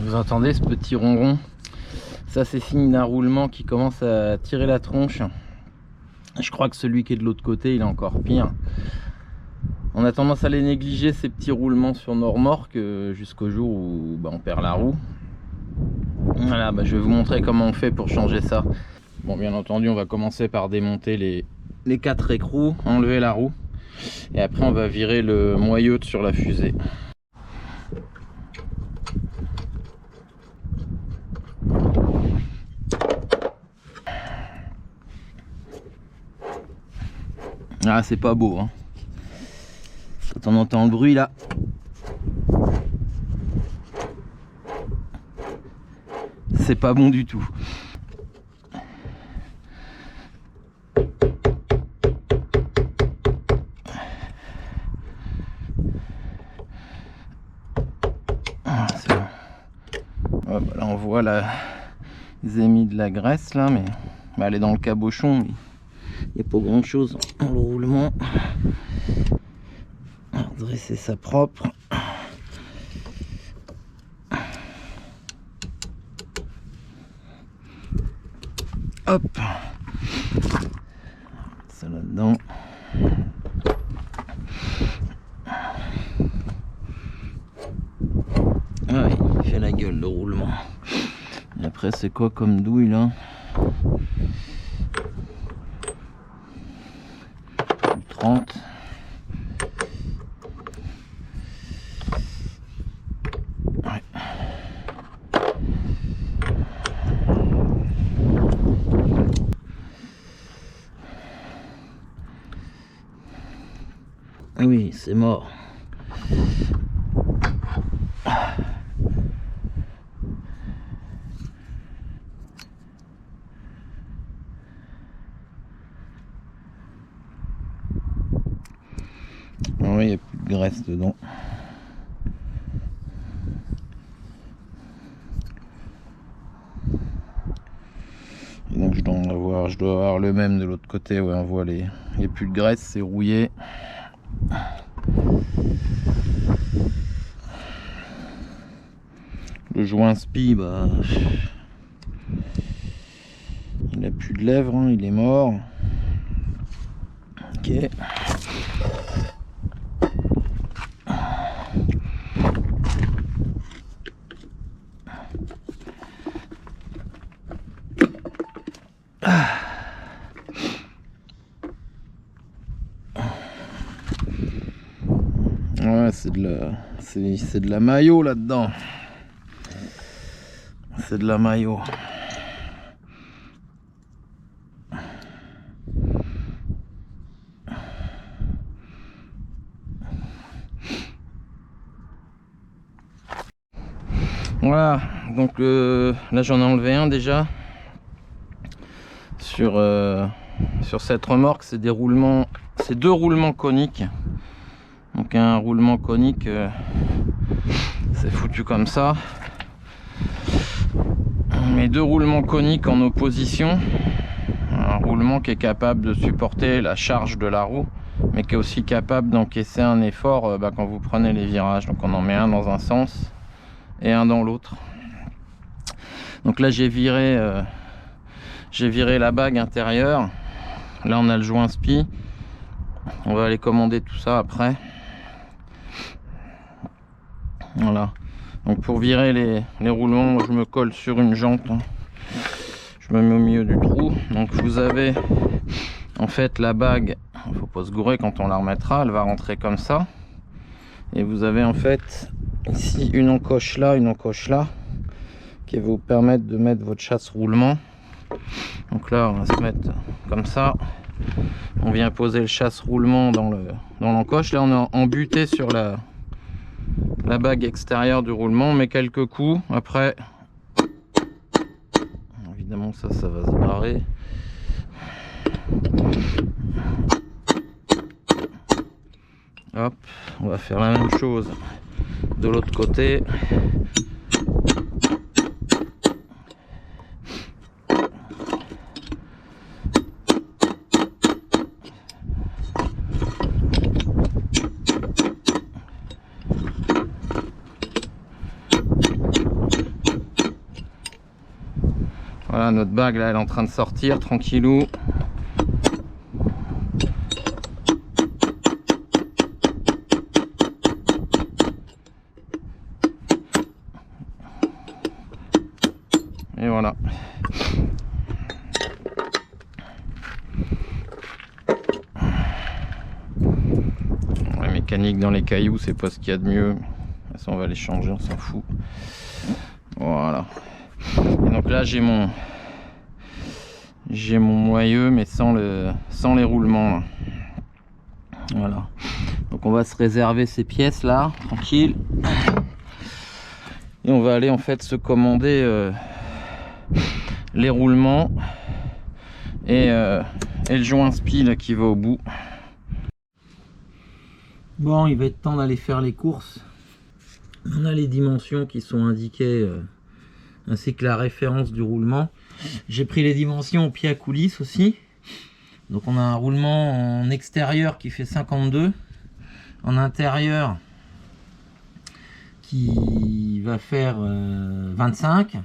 Vous entendez ce petit ronron? Ça c'est signe d'un roulement qui commence à tirer la tronche. Je crois que celui qui est de l'autre côté il est encore pire. On a tendance à les négliger, ces petits roulements sur nos remorques, jusqu'au jour où on perd la roue. Voilà, je vais vous montrer comment on fait pour changer ça. Bon, bien entendu on va commencer par démonter les 4 écrous, enlever la roue et après on va virer le moyeu sur la fusée. Ah, c'est pas beau, hein. Quand on entend le bruit là, c'est pas bon du tout. Ah, c'est bon. Hop, là on voit ils ont mis de la graisse là, mais elle est dans le cabochon. Il n'y a pas grand chose dans le roulement. Dresser ça propre. Hop, ça là-dedans. Ah oui, il fait la gueule le roulement. Et après c'est quoi comme douille là? 30. Ouais. Oui, c'est mort. Oui, il n'y a plus de graisse dedans. Et donc je dois avoir le même de l'autre côté. Ouais, on voit il n'y a plus de graisse, c'est rouillé. Le joint spi, il a plus de lèvres, hein, il est mort. Ok. Ouais, c'est de la maillot là-dedans. C'est de la maillot. Voilà, donc là j'en ai enlevé un déjà. Sur cette remorque, c'est deux roulements coniques. Donc un roulement conique, c'est foutu comme ça. Mais 2 roulements coniques en opposition. Un roulement qui est capable de supporter la charge de la roue, mais qui est aussi capable d'encaisser un effort quand vous prenez les virages. Donc on en met un dans un sens et un dans l'autre. Donc là j'ai viré la bague intérieure. Là on a le joint spi. On va aller commander tout ça après. Voilà. Donc pour virer les roulements, je me colle sur une jante. Je me mets au milieu du trou. Donc vous avez en fait la bague, il ne faut pas se gourer quand on la remettra, elle va rentrer comme ça. Et vous avez en fait ici une encoche là, qui va vous permettre de mettre votre chasse roulement. Donc là on va se mettre comme ça. On vient poser le chasse roulement dans l'encoche. Là on est embuté sur la bague extérieure du roulement. On met quelques coups. Après évidemment ça va se barrer. Hop, on va faire la même chose de l'autre côté. Voilà, notre bague là, elle est en train de sortir tranquillou. Et voilà. La mécanique dans les cailloux, c'est pas ce qu'il y a de mieux. Ça, on va les changer, on s'en fout. Voilà. Et donc là, j'ai mon moyeu, mais sans les roulements là. Voilà. Donc on va se réserver ces pièces là, tranquille. Et on va aller en fait se commander les roulements et le joint spi là qui va au bout. Bon, il va être temps d'aller faire les courses. On a les dimensions qui sont indiquées ainsi que la référence du roulement. J'ai pris les dimensions au pied à coulisse aussi. Donc on a un roulement en extérieur qui fait 52, en intérieur qui va faire 25.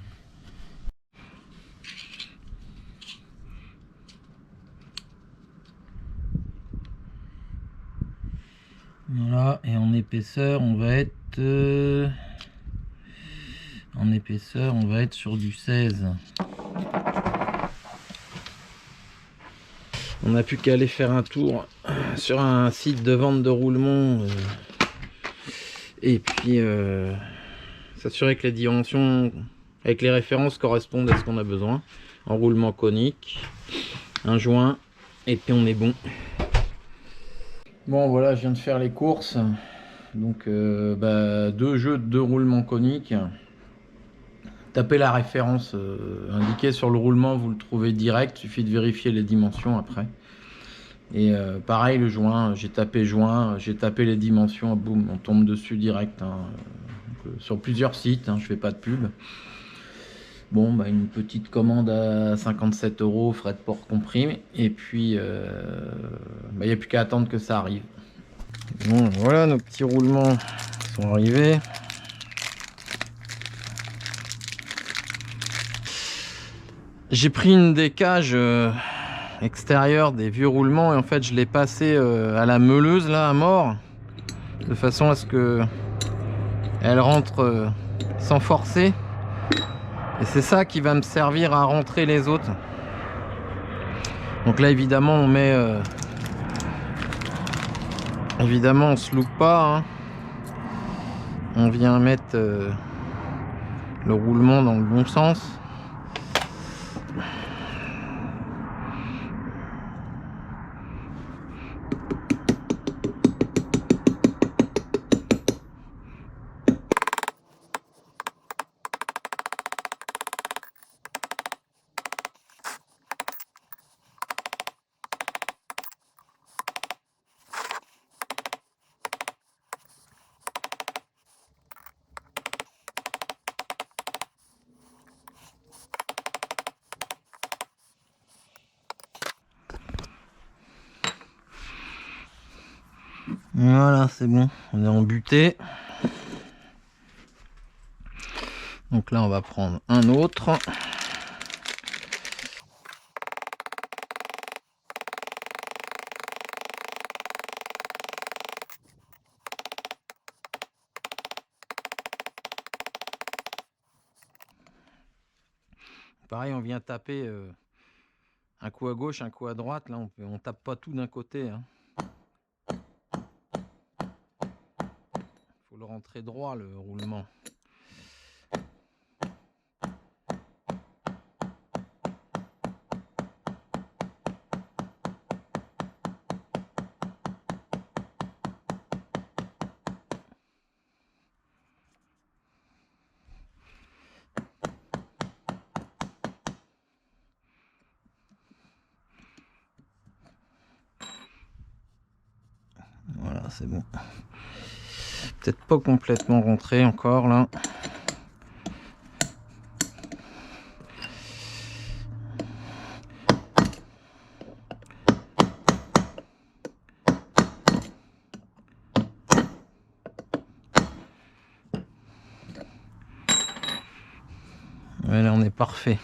Voilà, et en épaisseur on va être sur du 16. On n'a plus qu'à aller faire un tour sur un site de vente de roulements et puis s'assurer que les dimensions avec les références correspondent à ce qu'on a besoin. En roulement conique, un joint, et puis on est bon. Bon voilà, je viens de faire les courses. Donc 2 jeux de 2 roulements coniques. Tapez la référence indiquée sur le roulement, vous le trouvez direct, il suffit de vérifier les dimensions après. Et pareil, le joint, j'ai tapé joint, j'ai tapé les dimensions, boum, on tombe dessus direct. Hein. Sur plusieurs sites, hein, je fais pas de pub. Bon, bah, une petite commande à 57 €, frais de port compris. Et puis, il n'y a plus qu'à attendre que ça arrive. Bon, voilà, nos petits roulements sont arrivés. J'ai pris une des cages extérieures des vieux roulements et en fait je l'ai passé à la meuleuse là à mort, de façon à ce que elle rentre sans forcer, et c'est ça qui va me servir à rentrer les autres. Donc là évidemment on met évidemment on se loupe pas, hein. On vient mettre le roulement dans le bon sens. Voilà, c'est bon, on est en butée. Donc là on va prendre un autre. Pareil, on vient taper un coup à gauche, un coup à droite. Là on tape pas tout d'un côté, hein. Faut le rentrer droit le roulement. Voilà, c'est bon. Peut-être pas complètement rentré encore là. Ouais, là on est parfait.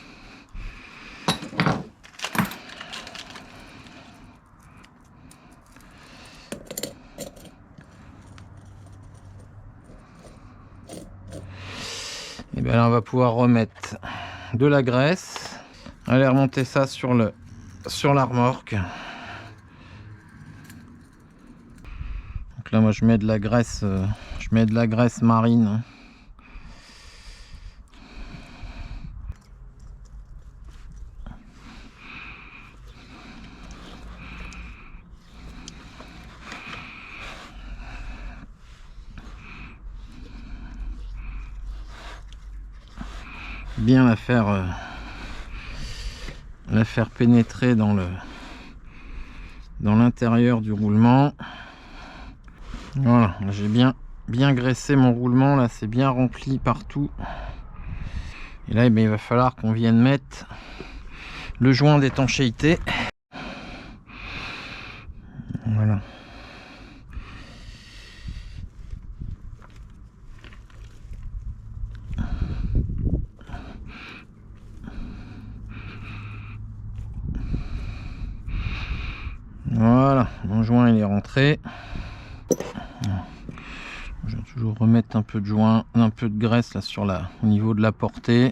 bien là on va pouvoir remettre de la graisse. Allez, remonter ça sur la remorque. Donc là moi je mets de la graisse, marine. Bien la faire pénétrer dans l'intérieur du roulement. Voilà, j'ai bien graissé mon roulement là, c'est bien rempli partout. Et là, eh bien, il va falloir qu'on vienne mettre le joint d'étanchéité. Voilà. Voilà, mon joint il est rentré. Je vais toujours remettre un peu de joint, un peu de graisse là sur au niveau de la portée.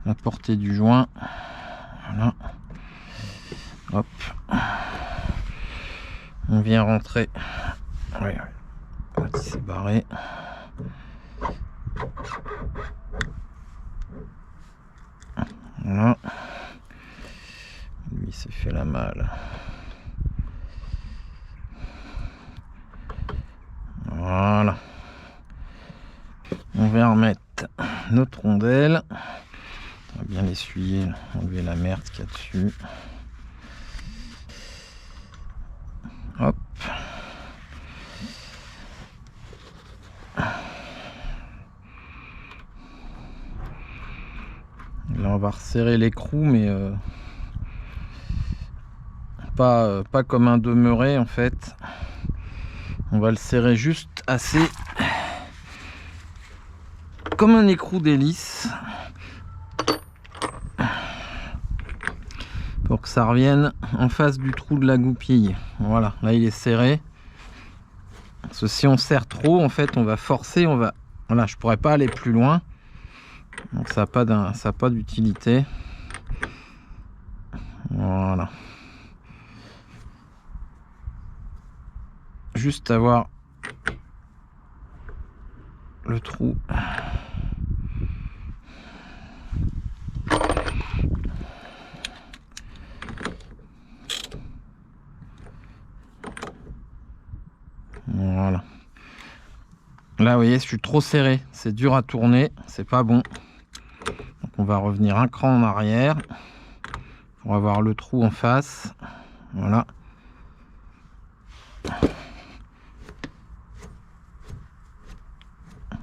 La portée du joint. Voilà. Hop. On vient rentrer. Oui, c'est barré. Voilà. Lui il s'est fait la malle. Voilà. On va remettre notre rondelle. On va bien l'essuyer, enlever la merde qu'il y a dessus. Hop. Là on va resserrer l'écrou, mais pas comme un demeuré en fait. On va le serrer juste assez comme un écrou d'hélice pour que ça revienne en face du trou de la goupille. Voilà, là il est serré. Parce que si on serre trop, en fait, on va forcer, voilà, je pourrais pas aller plus loin. Donc ça n'a pas d'utilité. Voilà. Juste avoir le trou. Voilà. Là, vous voyez, je suis trop serré. C'est dur à tourner. C'est pas bon. Donc, on va revenir un cran en arrière pour avoir le trou en face. Voilà.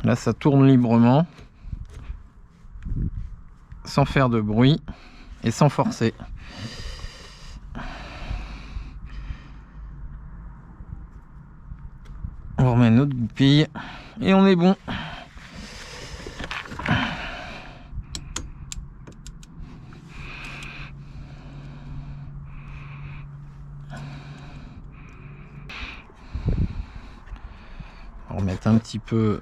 Là, ça tourne librement, sans faire de bruit et sans forcer. On remet notre goupille et on est bon. On va remettre un petit peu.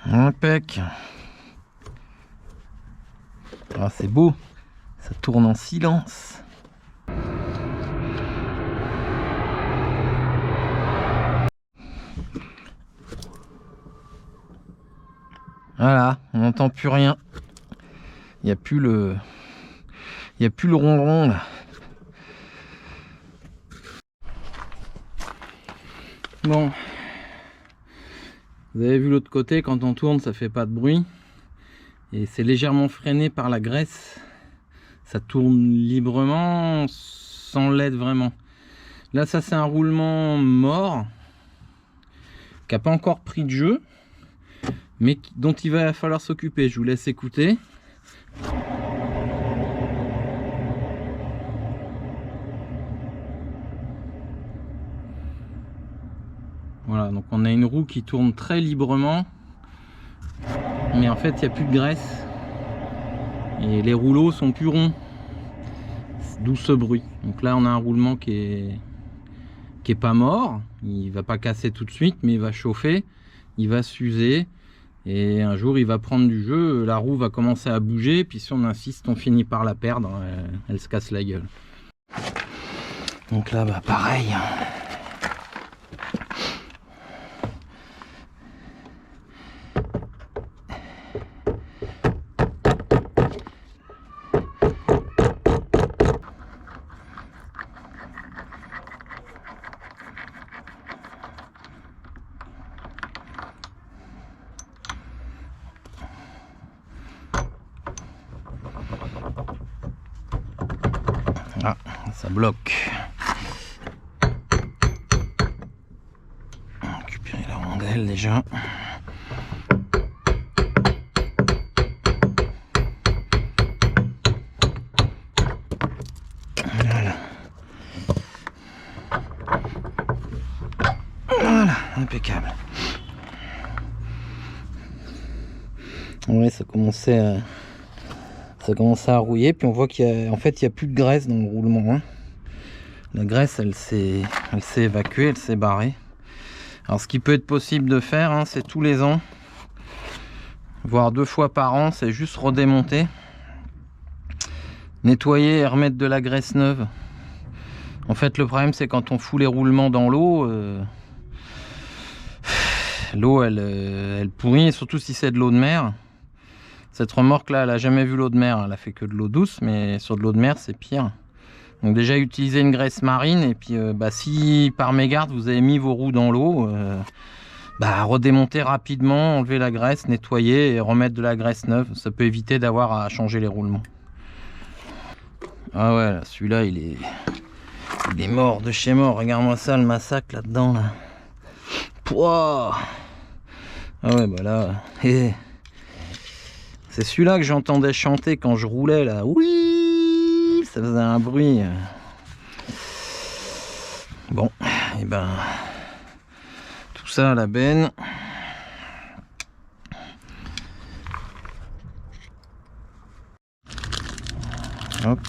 Impec. Ah, c'est beau, ça tourne en silence. Voilà, on n'entend plus rien. Il n'y a plus le ronron là. Bon, vous avez vu l'autre côté, quand on tourne ça fait pas de bruit et c'est légèrement freiné par la graisse. Ça tourne librement sans l'aide vraiment. Là ça c'est un roulement mort qui n'a pas encore pris de jeu, mais dont il va falloir s'occuper. Je vous laisse écouter. Voilà, donc on a une roue qui tourne très librement, mais en fait il n'y a plus de graisse et les rouleaux sont plus ronds, d'où ce bruit. Donc là on a un roulement qui est pas mort, il va pas casser tout de suite, mais il va chauffer, il va s'user, et un jour il va prendre du jeu, la roue va commencer à bouger, puis si on insiste on finit par la perdre, elle se casse la gueule. Donc là bah pareil. Ah, ça bloque. On va récupérer la rondelle déjà. Voilà. Voilà, impeccable. Ouais, ça commençait à rouiller, puis on voit qu'il y a, en fait, il y a plus de graisse dans le roulement, hein. La graisse, elle s'est évacuée, elle s'est barrée. Alors, ce qui peut être possible de faire, hein, c'est tous les ans, voire 2 fois par an, c'est juste redémonter, nettoyer et remettre de la graisse neuve. En fait, le problème, c'est quand on fout les roulements dans l'eau, l'eau, elle pourrit, et surtout si c'est de l'eau de mer. Cette remorque là, elle a jamais vu l'eau de mer, elle a fait que de l'eau douce, mais sur de l'eau de mer c'est pire. Donc déjà utiliser une graisse marine, et puis si par mégarde vous avez mis vos roues dans l'eau, redémonter rapidement, enlever la graisse, nettoyer et remettre de la graisse neuve, ça peut éviter d'avoir à changer les roulements. Ah ouais, celui-là il est mort de chez mort, regarde-moi ça le massacre là-dedans là. Pouah. Ah ouais bah là, c'est celui-là que j'entendais chanter quand je roulais là. Oui, ça faisait un bruit. Bon, et ben tout ça à la benne. Hop.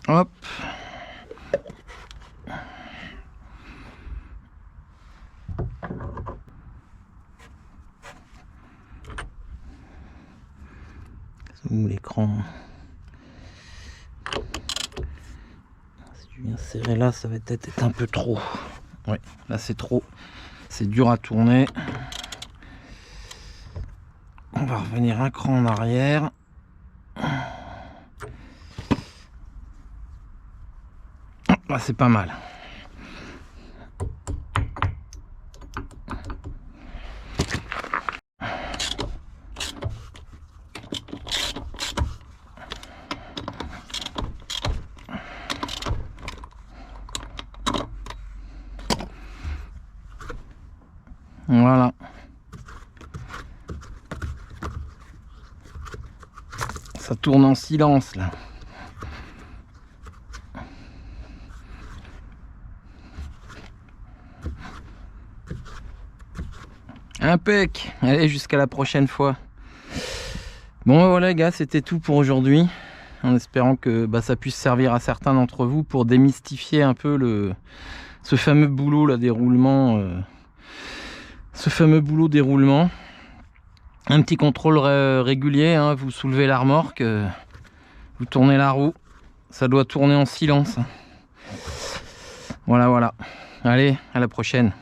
Hop. Où l'écran? Si tu viens serrer là, ça va peut-être être un peu trop. Ouais, là c'est trop. C'est dur à tourner. On va revenir un cran en arrière. Là c'est pas mal. Voilà. Ça tourne en silence là. Impec. Allez, jusqu'à la prochaine fois. Bon voilà les gars, c'était tout pour aujourd'hui. En espérant que ça puisse servir à certains d'entre vous pour démystifier un peu ce fameux boulot là des roulements. Ce fameux boulot des roulements. Un petit contrôle régulier, hein. Vous soulevez la remorque, vous tournez la roue, ça doit tourner en silence. Voilà, voilà. Allez, à la prochaine.